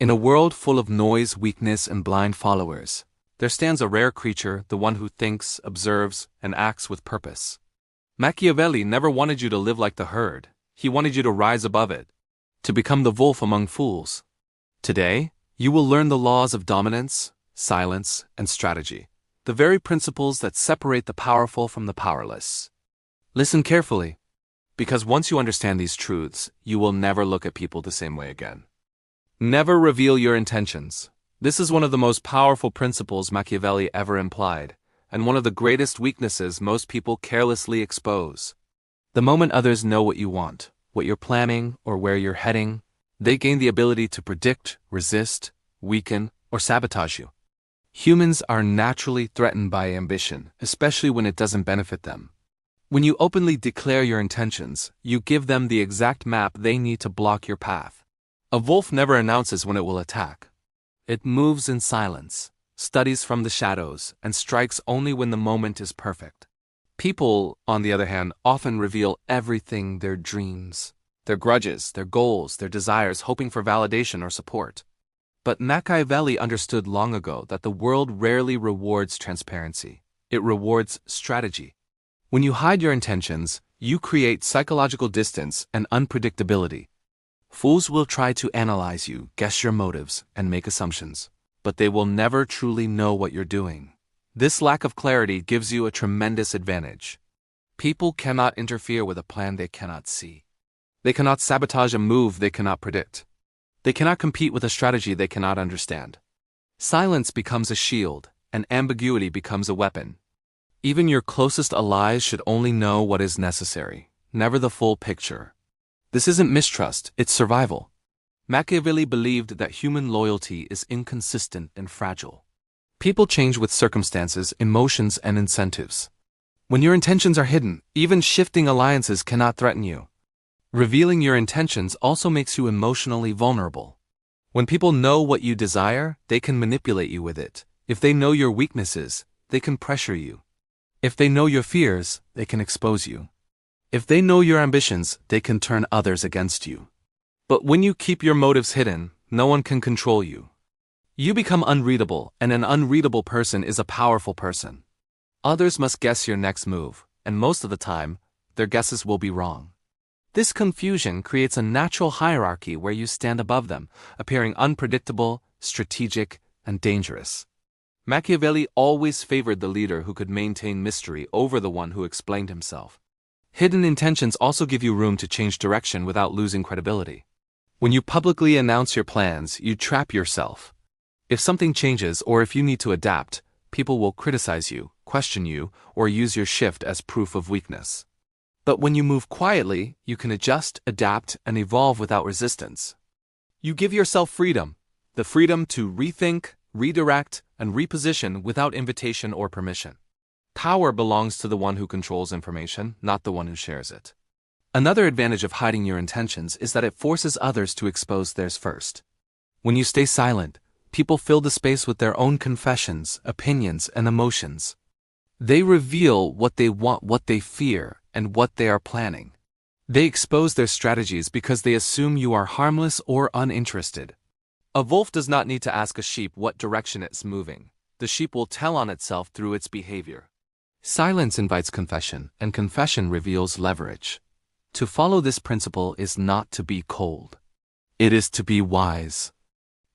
In a world full of noise, weakness, and blind followers, there stands a rare creature, the one who thinks, observes, and acts with purpose. Machiavelli never wanted you to live like the herd. He wanted you to rise above it, to become the wolf among fools. Today, you will learn the laws of dominance, silence, and strategy, the very principles that separate the powerful from the powerless. Listen carefully, because once you understand these truths, you will never look at people the same way again. Never reveal your intentions. This is one of the most powerful principles Machiavelli ever implied, and one of the greatest weaknesses most people carelessly expose. The moment others know what you want, what you're planning, or where you're heading, they gain the ability to predict, resist, weaken, or sabotage you. Humans are naturally threatened by ambition, especially when it doesn't benefit them. When you openly declare your intentions, you give them the exact map they need to block your path. A wolf never announces when it will attack. It moves in silence, studies from the shadows, and strikes only when the moment is perfect. People, on the other hand, often reveal everything: their dreams, their grudges, their goals, their desires, hoping for validation or support. But Machiavelli understood long ago that the world rarely rewards transparency. It rewards strategy. When you hide your intentions, you create psychological distance and unpredictability. Fools will try to analyze you, guess your motives, and make assumptions, but they will never truly know what you're doing. This lack of clarity gives you a tremendous advantage. People cannot interfere with a plan they cannot see. They cannot sabotage a move they cannot predict. They cannot compete with a strategy they cannot understand. Silence becomes a shield, and ambiguity becomes a weapon. Even your closest allies should only know what is necessary, never the full picture. This isn't mistrust, it's survival. Machiavelli believed that human loyalty is inconsistent and fragile. People change with circumstances, emotions, and incentives. When your intentions are hidden, even shifting alliances cannot threaten you. Revealing your intentions also makes you emotionally vulnerable. When people know what you desire, they can manipulate you with it. If they know your weaknesses, they can pressure you. If they know your fears, they can expose you. If they know your ambitions, they can turn others against you. But when you keep your motives hidden, no one can control you. You become unreadable, and an unreadable person is a powerful person. Others must guess your next move, and most of the time, their guesses will be wrong. This confusion creates a natural hierarchy where you stand above them, appearing unpredictable, strategic, and dangerous. Machiavelli always favored the leader who could maintain mystery over the one who explained himself. Hidden intentions also give you room to change direction without losing credibility. When you publicly announce your plans, you trap yourself. If something changes or if you need to adapt, people will criticize you, question you, or use your shift as proof of weakness. But when you move quietly, you can adjust, adapt, and evolve without resistance. You give yourself freedom, the freedom to rethink, redirect, and reposition without invitation or permission. Power belongs to the one who controls information, not the one who shares it. Another advantage of hiding your intentions is that it forces others to expose theirs first. When you stay silent, people fill the space with their own confessions, opinions, and emotions. They reveal what they want, what they fear, and what they are planning. They expose their strategies because they assume you are harmless or uninterested. A wolf does not need to ask a sheep what direction it's moving. The sheep will tell on itself through its behavior. Silence invites confession, and confession reveals leverage. To follow this principle is not to be cold. It is to be wise.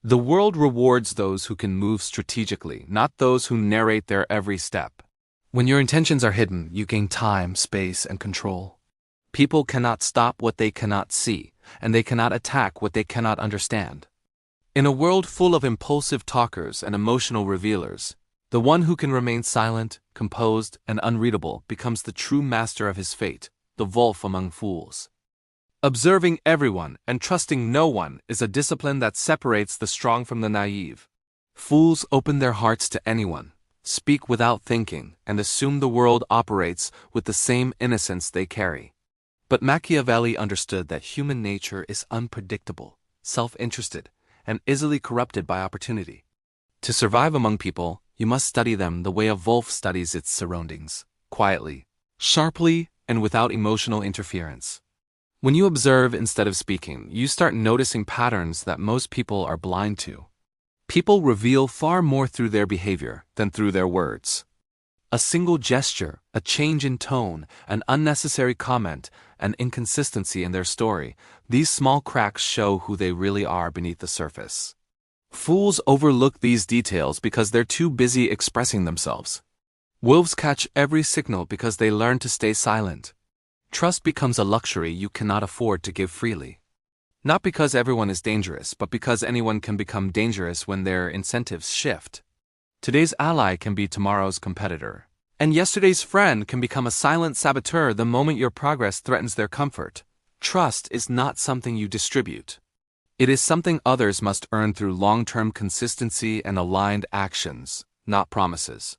The world rewards those who can move strategically, not those who narrate their every step. When your intentions are hidden, you gain time, space, and control. People cannot stop what they cannot see, and they cannot attack what they cannot understand. In a world full of impulsive talkers and emotional revealers, the one who can remain silent, composed, and unreadable becomes the true master of his fate, the wolf among fools. Observing everyone and trusting no one is a discipline that separates the strong from the naive. Fools open their hearts to anyone, speak without thinking, and assume the world operates with the same innocence they carry. But Machiavelli understood that human nature is unpredictable, self-interested, and easily corrupted by opportunity. To survive among people, you must study them the way a wolf studies its surroundings, quietly, sharply, and without emotional interference. When you observe instead of speaking, you start noticing patterns that most people are blind to. People reveal far more through their behavior than through their words. A single gesture, a change in tone, an unnecessary comment, an inconsistency in their story, these small cracks show who they really are beneath the surface. Fools overlook these details because they're too busy expressing themselves. Wolves catch every signal because they learn to stay silent. Trust becomes a luxury you cannot afford to give freely. Not because everyone is dangerous, but because anyone can become dangerous when their incentives shift. Today's ally can be tomorrow's competitor. And yesterday's friend can become a silent saboteur the moment your progress threatens their comfort. Trust is not something you distribute. It is something others must earn through long-term consistency and aligned actions, not promises.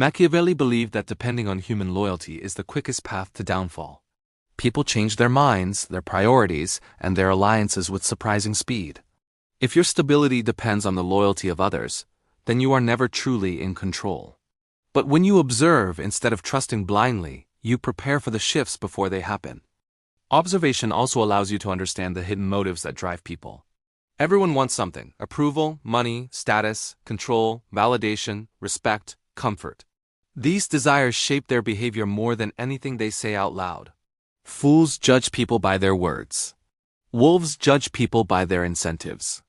Machiavelli believed that depending on human loyalty is the quickest path to downfall. People change their minds, their priorities, and their alliances with surprising speed. If your stability depends on the loyalty of others, then you are never truly in control. But when you observe instead of trusting blindly, you prepare for the shifts before they happen. Observation also allows you to understand the hidden motives that drive people. Everyone wants something: approval, money, status, control, validation, respect, comfort. These desires shape their behavior more than anything they say out loud. Fools judge people by their words. Wolves judge people by their incentives.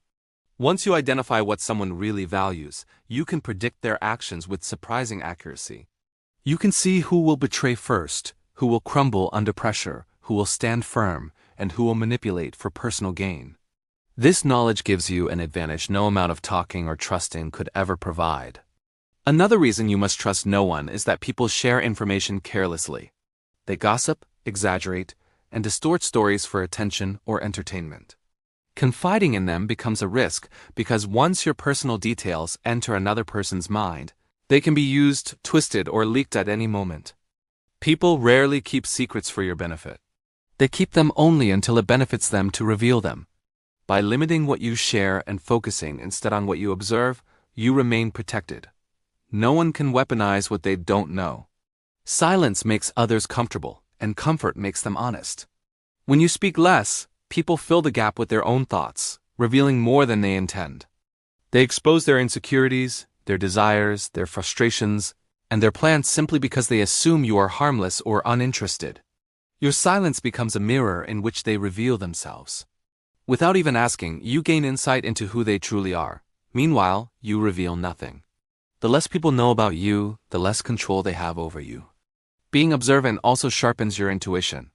Once you identify what someone really values, you can predict their actions with surprising accuracy. You can see who will betray first, who will crumble under pressure, who will stand firm, and who will manipulate for personal gain. This knowledge gives you an advantage no amount of talking or trusting could ever provide. Another reason you must trust no one is that people share information carelessly. They gossip, exaggerate, and distort stories for attention or entertainment. Confiding in them becomes a risk because once your personal details enter another person's mind, they can be used, twisted, or leaked at any moment. People rarely keep secrets for your benefit. They keep them only until it benefits them to reveal them. By limiting what you share and focusing instead on what you observe, you remain protected. No one can weaponize what they don't know. Silence makes others comfortable, and comfort makes them honest. When you speak less, people fill the gap with their own thoughts, revealing more than they intend. They expose their insecurities, their desires, their frustrations, and their plans simply because they assume you are harmless or uninterested. Your silence becomes a mirror in which they reveal themselves. Without even asking, you gain insight into who they truly are. Meanwhile, you reveal nothing. The less people know about you, the less control they have over you. Being observant also sharpens your intuition.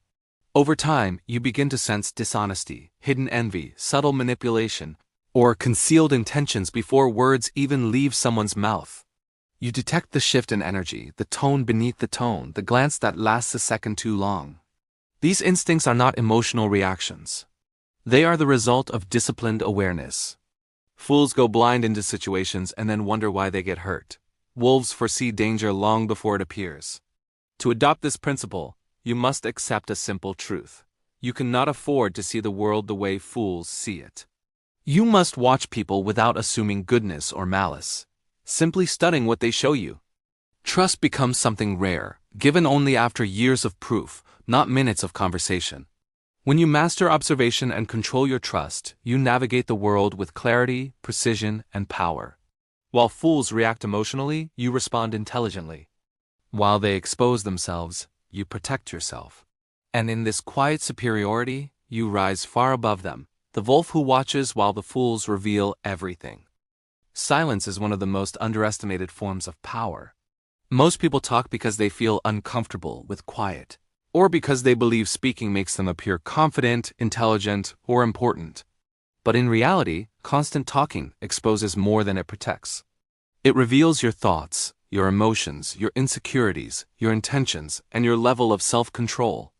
Over time, you begin to sense dishonesty, hidden envy, subtle manipulation, or concealed intentions before words even leave someone's mouth. You detect the shift in energy, the tone beneath the tone, the glance that lasts a second too long. These instincts are not emotional reactions. They are the result of disciplined awareness. Fools go blind into situations and then wonder why they get hurt. Wolves foresee danger long before it appears. To adopt this principle, you must accept a simple truth. You cannot afford to see the world the way fools see it. You must watch people without assuming goodness or malice, simply studying what they show you. Trust becomes something rare, given only after years of proof, not minutes of conversation. When you master observation and control your trust, you navigate the world with clarity, precision, and power. While fools react emotionally, you respond intelligently. While they expose themselves, you protect yourself. And in this quiet superiority, you rise far above them, the wolf who watches while the fools reveal everything. Silence is one of the most underestimated forms of power. Most people talk because they feel uncomfortable with quiet, or because they believe speaking makes them appear confident, intelligent, or important. But in reality, constant talking exposes more than it protects. It reveals your thoughts, your emotions, your insecurities, your intentions, and your level of self-control.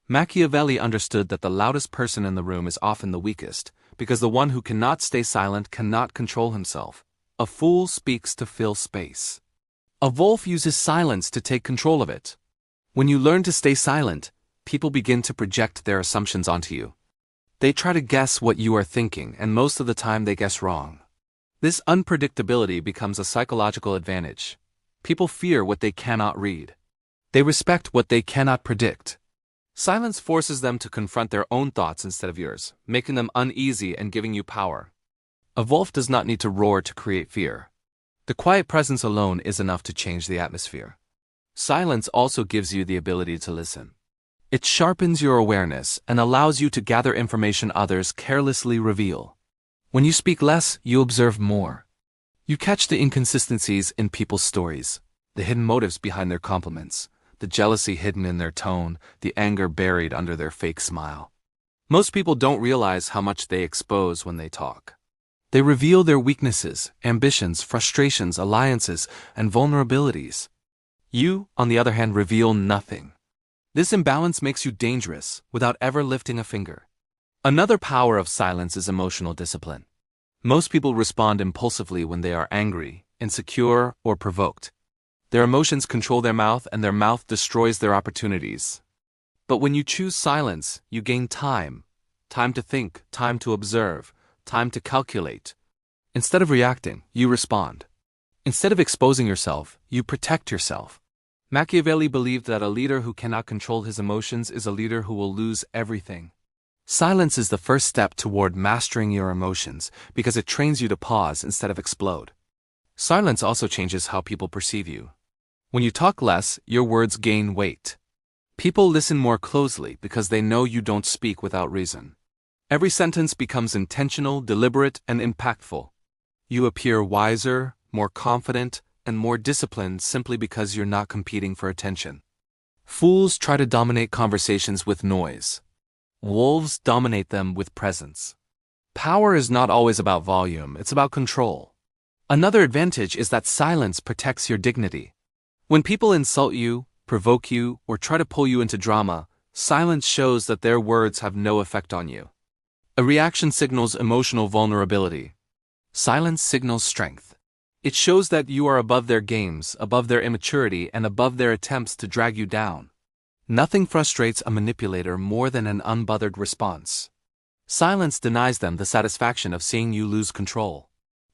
Machiavelli understood that the loudest person in the room is often the weakest, because the one who cannot stay silent cannot control himself. A fool speaks to fill space. A wolf uses silence to take control of it. When you learn to stay silent, people begin to project their assumptions onto you. They try to guess what you are thinking, and most of the time they guess wrong. This unpredictability becomes a psychological advantage. People fear what they cannot read. They respect what they cannot predict. Silence forces them to confront their own thoughts instead of yours, making them uneasy and giving you power. A wolf does not need to roar to create fear. The quiet presence alone is enough to change the atmosphere. Silence also gives you the ability to listen. It sharpens your awareness and allows you to gather information others carelessly reveal. When you speak less, you observe more. You catch the inconsistencies in people's stories, the hidden motives behind their compliments, the jealousy hidden in their tone, the anger buried under their fake smile. Most people don't realize how much they expose when they talk. They reveal their weaknesses, ambitions, frustrations, alliances, and vulnerabilities. You, on the other hand, reveal nothing. This imbalance makes you dangerous without ever lifting a finger. Another power of silence is emotional discipline. Most people respond impulsively when they are angry, insecure, or provoked. Their emotions control their mouth, and their mouth destroys their opportunities. But when you choose silence, you gain time. Time to think, time to observe, time to calculate. Instead of reacting, you respond. Instead of exposing yourself, you protect yourself. Machiavelli believed that a leader who cannot control his emotions is a leader who will lose everything. Silence is the first step toward mastering your emotions because it trains you to pause instead of explode. Silence also changes how people perceive you. When you talk less, your words gain weight. People listen more closely because they know you don't speak without reason. Every sentence becomes intentional, deliberate, and impactful. You appear wiser, more confident, and more disciplined simply because you're not competing for attention. Fools try to dominate conversations with noise. Wolves dominate them with presence. Power is not always about volume, it's about control. Another advantage is that silence protects your dignity. When people insult you, provoke you, or try to pull you into drama, silence shows that their words have no effect on you. A reaction signals emotional vulnerability. Silence signals strength. It shows that you are above their games, above their immaturity, and above their attempts to drag you down. Nothing frustrates a manipulator more than an unbothered response. Silence denies them the satisfaction of seeing you lose control.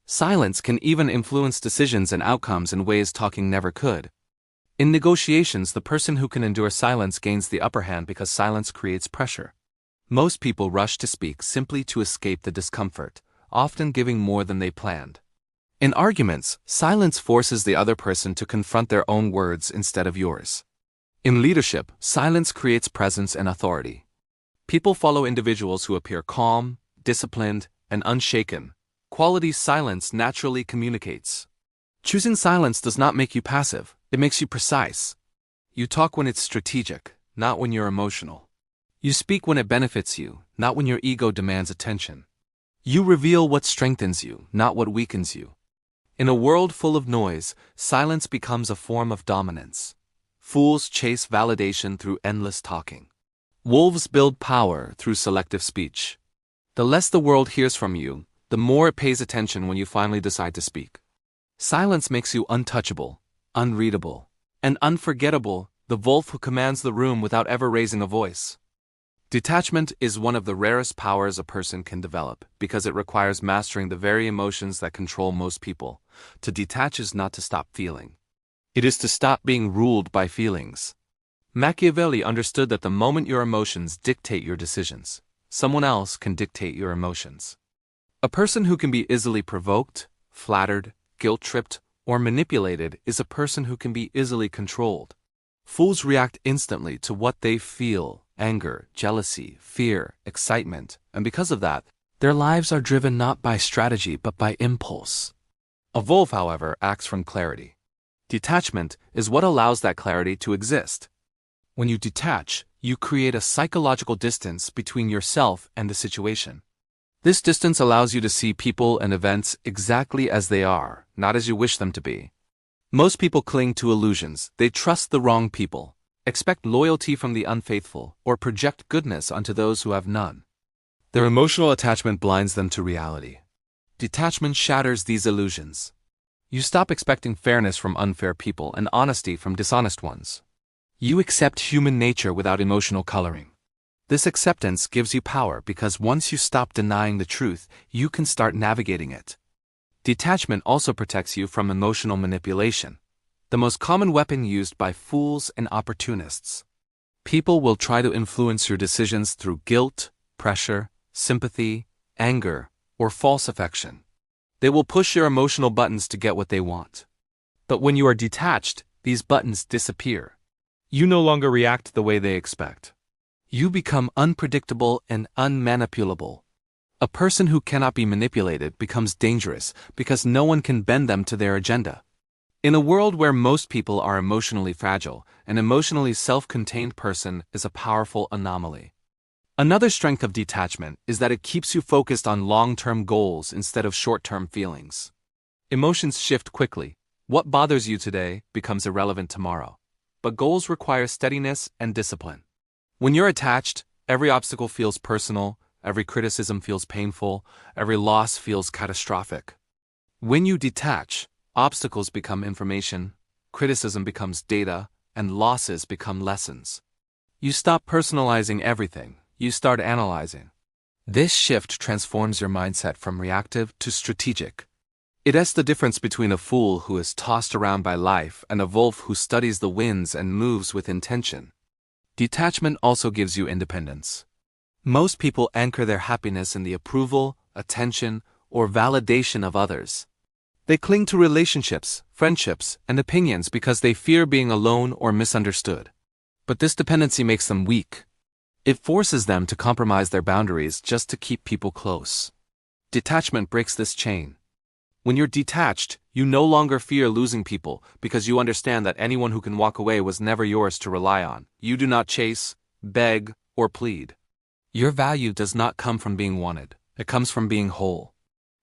Silence can even influence decisions and outcomes in ways talking never could. In negotiations, the person who can endure silence gains the upper hand because silence creates pressure. Most people rush to speak simply to escape the discomfort, often giving more than they planned. In arguments, silence forces the other person to confront their own words instead of yours. In leadership, silence creates presence and authority. People follow individuals who appear calm, disciplined, and unshaken, qualities silence naturally communicates. Choosing silence does not make you passive, it makes you precise. You talk when it's strategic, not when you're emotional. You speak when it benefits you, not when your ego demands attention. You reveal what strengthens you, not what weakens you. In a world full of noise, silence becomes a form of dominance. Fools chase validation through endless talking. Wolves build power through selective speech. The less the world hears from you, the more it pays attention when you finally decide to speak. Silence makes you untouchable, unreadable, and unforgettable, the wolf who commands the room without ever raising a voice. Detachment is one of the rarest powers a person can develop because it requires mastering the very emotions that control most people. To detach is not to stop feeling. It is to stop being ruled by feelings. Machiavelli understood that the moment your emotions dictate your decisions, someone else can dictate your emotions. A person who can be easily provoked, flattered, guilt-tripped, or manipulated is a person who can be easily controlled. Fools react instantly to what they feel: anger, jealousy, fear, excitement, and because of that, their lives are driven not by strategy but by impulse. A wolf, however, acts from clarity. Detachment is what allows that clarity to exist. When you detach, you create a psychological distance between yourself and the situation. This distance allows you to see people and events exactly as they are, not as you wish them to be. Most people cling to illusions. They trust the wrong people, expect loyalty from the unfaithful, or project goodness onto those who have none. Their emotional attachment blinds them to reality. Detachment shatters these illusions. You stop expecting fairness from unfair people and honesty from dishonest ones. You accept human nature without emotional coloring. This acceptance gives you power because once you stop denying the truth, you can start navigating it. Detachment also protects you from emotional manipulation, the most common weapon used by fools and opportunists. People will try to influence your decisions through guilt, pressure, sympathy, anger, or false affection. They will push your emotional buttons to get what they want. But when you are detached, these buttons disappear. You no longer react the way they expect. You become unpredictable and unmanipulable. A person who cannot be manipulated becomes dangerous because no one can bend them to their agenda. In a world where most people are emotionally fragile, an emotionally self-contained person is a powerful anomaly. Another strength of detachment is that it keeps you focused on long-term goals instead of short-term feelings. Emotions shift quickly. What bothers you today becomes irrelevant tomorrow. But goals require steadiness and discipline. When you're attached, every obstacle feels personal, every criticism feels painful, every loss feels catastrophic. When you detach, obstacles become information, criticism becomes data, and losses become lessons. You stop personalizing everything, you start analyzing. This shift transforms your mindset from reactive to strategic. It is the difference between a fool who is tossed around by life and a wolf who studies the winds and moves with intention. Detachment also gives you independence. Most people anchor their happiness in the approval, attention, or validation of others. They cling to relationships, friendships, and opinions because they fear being alone or misunderstood. But this dependency makes them weak. It forces them to compromise their boundaries just to keep people close. Detachment breaks this chain. When you're detached, you no longer fear losing people because you understand that anyone who can walk away was never yours to rely on. You do not chase, beg, or plead. Your value does not come from being wanted. It comes from being whole.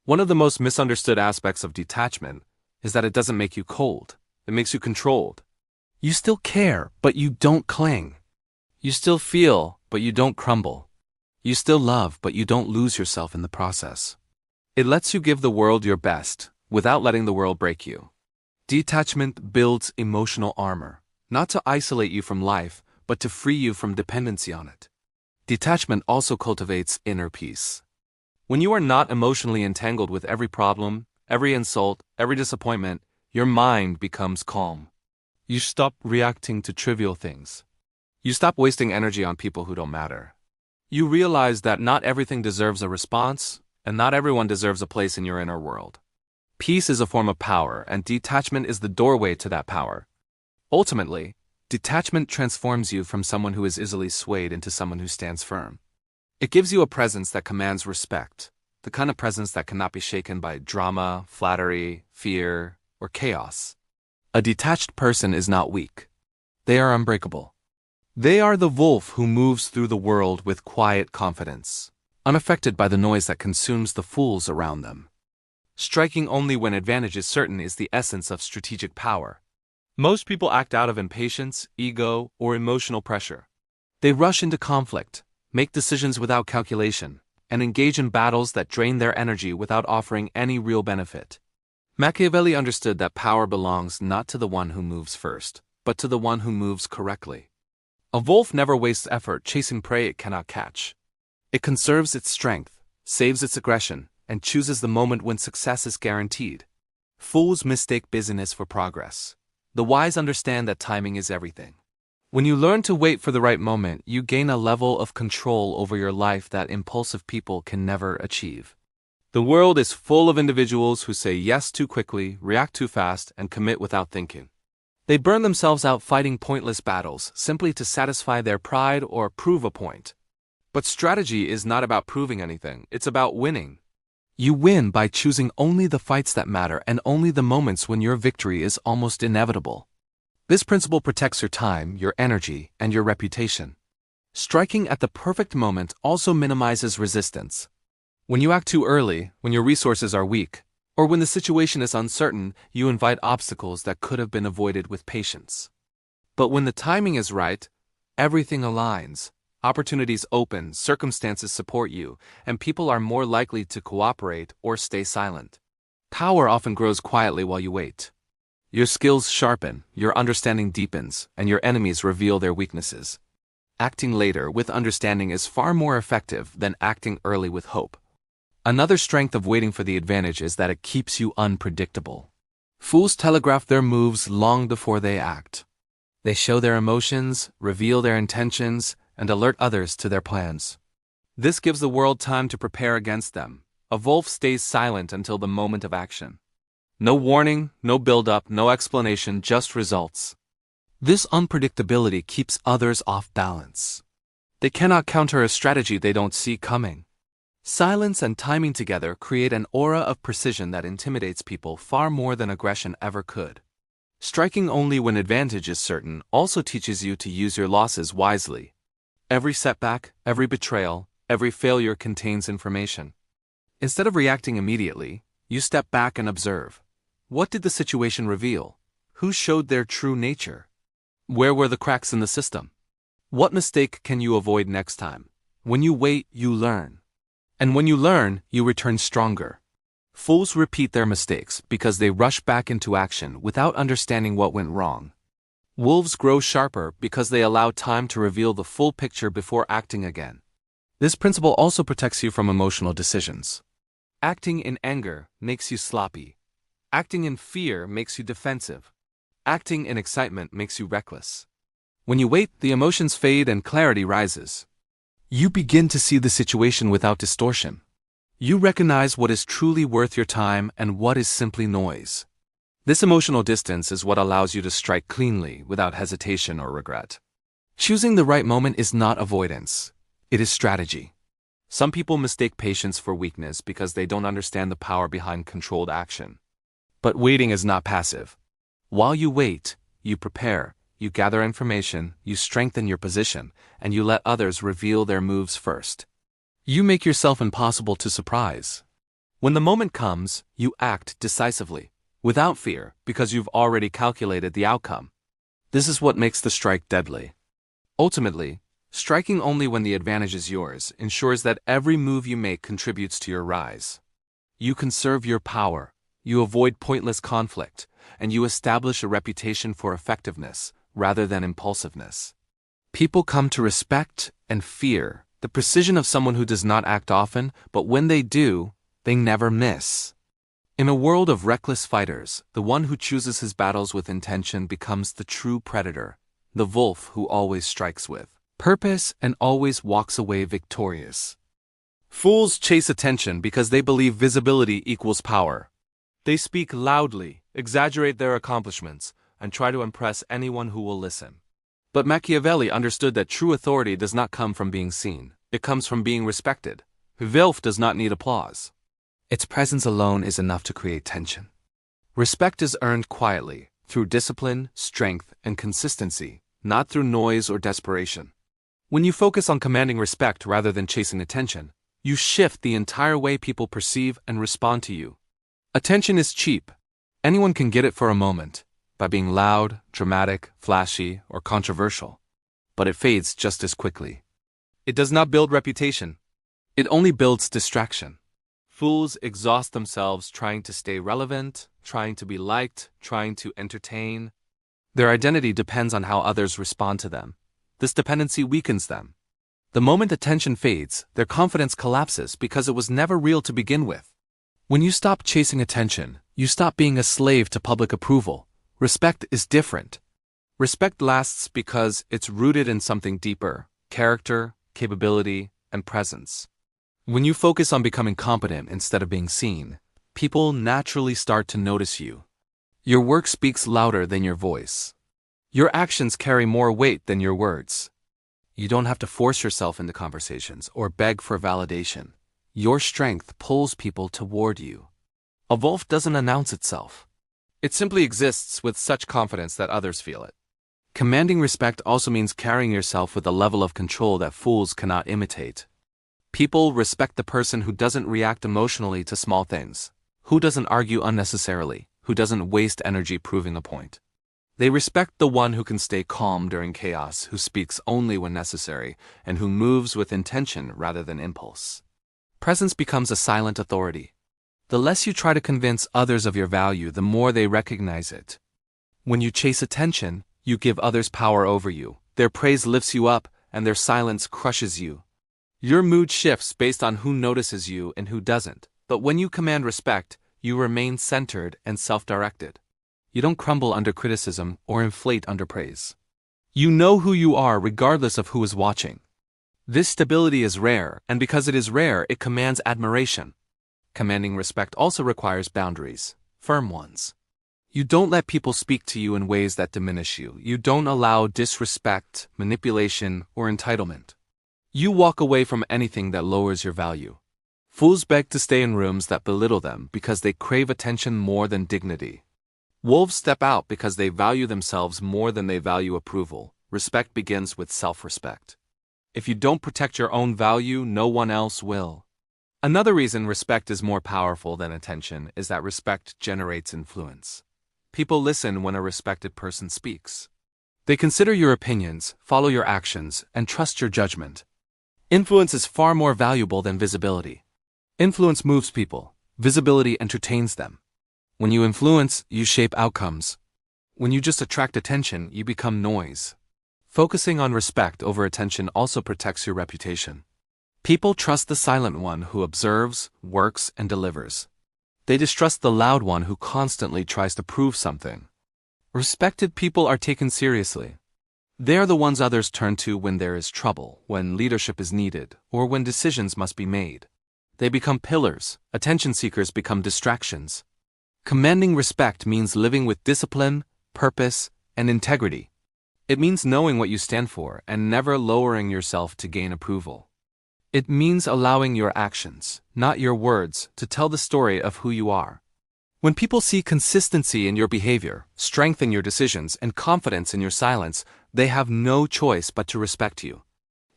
One of the most misunderstood aspects of detachment is that it doesn't make you cold. It makes you controlled. You still care, but you don't cling. You still feel, but you don't crumble. You still love, but you don't lose yourself in the process. It lets you give the world your best, without letting the world break you. Detachment builds emotional armor, not to isolate you from life, but to free you from dependency on it. Detachment also cultivates inner peace. When you are not emotionally entangled with every problem, every insult, every disappointment, your mind becomes calm. You stop reacting to trivial things. You stop wasting energy on people who don't matter. You realize that not everything deserves a response, and not everyone deserves a place in your inner world. Peace is a form of power, and detachment is the doorway to that power. Ultimately, detachment transforms you from someone who is easily swayed into someone who stands firm. It gives you a presence that commands respect, the kind of presence that cannot be shaken by drama, flattery, fear, or chaos. A detached person is not weak. They are unbreakable. They are the wolf who moves through the world with quiet confidence, unaffected by the noise that consumes the fools around them. Striking only when advantage is certain is the essence of strategic power. Most people act out of impatience, ego, or emotional pressure. They rush into conflict, make decisions without calculation, and engage in battles that drain their energy without offering any real benefit. Machiavelli understood that power belongs not to the one who moves first, but to the one who moves correctly. A wolf never wastes effort chasing prey it cannot catch. It conserves its strength, saves its aggression, and chooses the moment when success is guaranteed. Fools mistake busyness for progress. The wise understand that timing is everything. When you learn to wait for the right moment, you gain a level of control over your life that impulsive people can never achieve. The world is full of individuals who say yes too quickly, react too fast, and commit without thinking. They burn themselves out fighting pointless battles simply to satisfy their pride or prove a point. But strategy is not about proving anything, it's about winning. You win by choosing only the fights that matter and only the moments when your victory is almost inevitable. This principle protects your time, your energy, and your reputation. Striking at the perfect moment also minimizes resistance. When you act too early, when your resources are weak, or when the situation is uncertain, you invite obstacles that could have been avoided with patience. But when the timing is right, everything aligns. Opportunities open, circumstances support you, and people are more likely to cooperate or stay silent. Power often grows quietly while you wait. Your skills sharpen, your understanding deepens, and your enemies reveal their weaknesses. Acting later with understanding is far more effective than acting early with hope. Another strength of waiting for the advantage is that it keeps you unpredictable. Fools telegraph their moves long before they act. They show their emotions, reveal their intentions, and alert others to their plans. This gives the world time to prepare against them. A wolf stays silent until the moment of action. No warning, no build-up, no explanation, just results. This unpredictability keeps others off balance. They cannot counter a strategy they don't see coming. Silence and timing together create an aura of precision that intimidates people far more than aggression ever could. Striking only when advantage is certain also teaches you to use your losses wisely. Every setback, every betrayal, every failure contains information. Instead of reacting immediately, you step back and observe. What did the situation reveal? Who showed their true nature? Where were the cracks in the system? What mistake can you avoid next time? When you wait, you learn. And when you learn, you return stronger. Fools repeat their mistakes because they rush back into action without understanding what went wrong. Wolves grow sharper because they allow time to reveal the full picture before acting again. This principle also protects you from emotional decisions. Acting in anger makes you sloppy. Acting in fear makes you defensive. Acting in excitement makes you reckless. When you wait, the emotions fade and clarity rises. You begin to see the situation without distortion. You recognize what is truly worth your time and what is simply noise. This emotional distance is what allows you to strike cleanly without hesitation or regret. Choosing the right moment is not avoidance. It is strategy. Some people mistake patience for weakness because they don't understand the power behind controlled action. But waiting is not passive. While you wait, you prepare, you gather information, you strengthen your position, and you let others reveal their moves first. You make yourself impossible to surprise. When the moment comes, you act decisively, without fear, because you've already calculated the outcome. This is what makes the strike deadly. Ultimately, striking only when the advantage is yours ensures that every move you make contributes to your rise. You conserve your power, you avoid pointless conflict, and you establish a reputation for effectiveness rather than impulsiveness. People come to respect and fear the precision of someone who does not act often, but when they do, they never miss. In a world of reckless fighters, the one who chooses his battles with intention becomes the true predator, the wolf who always strikes with purpose and always walks away victorious. Fools chase attention because they believe visibility equals power. They speak loudly, exaggerate their accomplishments, and try to impress anyone who will listen. But Machiavelli understood that true authority does not come from being seen. It comes from being respected. Wealth does not need applause. Its presence alone is enough to create tension. Respect is earned quietly, through discipline, strength, and consistency, not through noise or desperation. When you focus on commanding respect rather than chasing attention, you shift the entire way people perceive and respond to you. Attention is cheap. Anyone can get it for a moment, by being loud, dramatic, flashy, or controversial. But it fades just as quickly. It does not build reputation. It only builds distraction. Fools exhaust themselves trying to stay relevant, trying to be liked, trying to entertain. Their identity depends on how others respond to them. This dependency weakens them. The moment attention fades, their confidence collapses because it was never real to begin with. When you stop chasing attention, you stop being a slave to public approval. Respect is different. Respect lasts because it's rooted in something deeper: character, capability, and presence. When you focus on becoming competent instead of being seen, people naturally start to notice you. Your work speaks louder than your voice. Your actions carry more weight than your words. You don't have to force yourself into conversations or beg for validation. Your strength pulls people toward you. A wolf doesn't announce itself. It simply exists with such confidence that others feel it. Commanding respect also means carrying yourself with a level of control that fools cannot imitate. People respect the person who doesn't react emotionally to small things, who doesn't argue unnecessarily, who doesn't waste energy proving a point. They respect the one who can stay calm during chaos, who speaks only when necessary, and who moves with intention rather than impulse. Presence becomes a silent authority. The less you try to convince others of your value, the more they recognize it. When you chase attention, you give others power over you. Their praise lifts you up, and their silence crushes you. Your mood shifts based on who notices you and who doesn't. But when you command respect, you remain centered and self-directed. You don't crumble under criticism or inflate under praise. You know who you are regardless of who is watching. This stability is rare, and because it is rare, it commands admiration. Commanding respect also requires boundaries, firm ones. You don't let people speak to you in ways that diminish you. You don't allow disrespect, manipulation, or entitlement. You walk away from anything that lowers your value. Fools beg to stay in rooms that belittle them because they crave attention more than dignity. Wolves step out because they value themselves more than they value approval. Respect begins with self-respect. If you don't protect your own value, no one else will. Another reason respect is more powerful than attention is that respect generates influence. People listen when a respected person speaks. They consider your opinions, follow your actions, and trust your judgment. Influence is far more valuable than visibility. Influence moves people. Visibility entertains them. When you influence, you shape outcomes. When you just attract attention, you become noise. Focusing on respect over attention also protects your reputation. People trust the silent one who observes, works, and delivers. They distrust the loud one who constantly tries to prove something. Respected people are taken seriously. They are the ones others turn to when there is trouble, when leadership is needed, or when decisions must be made. They become pillars. Attention seekers become distractions. Commanding respect means living with discipline, purpose, and integrity. It means knowing what you stand for and never lowering yourself to gain approval. It means allowing your actions, not your words, to tell the story of who you are. When people see consistency in your behavior, strength in your decisions, and confidence in your silence, they have no choice but to respect you.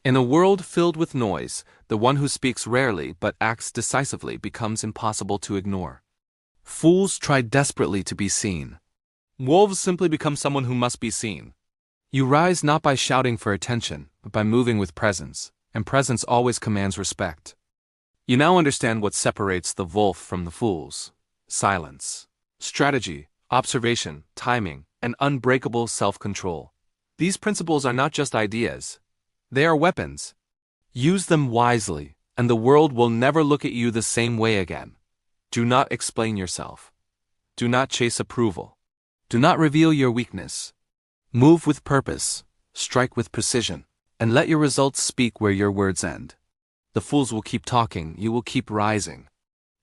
In a world filled with noise, the one who speaks rarely but acts decisively becomes impossible to ignore. Fools try desperately to be seen. Wolves simply become someone who must be seen. You rise not by shouting for attention, but by moving with presence, and presence always commands respect. You now understand what separates the wolf from the fools: silence, strategy, observation, timing, and unbreakable self-control. These principles are not just ideas. They are weapons. Use them wisely, and the world will never look at you the same way again. Do not explain yourself. Do not chase approval. Do not reveal your weakness. Move with purpose, strike with precision, and let your results speak where your words end. The fools will keep talking, you will keep rising.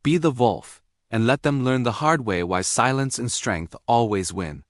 Be the wolf, and let them learn the hard way why silence and strength always win.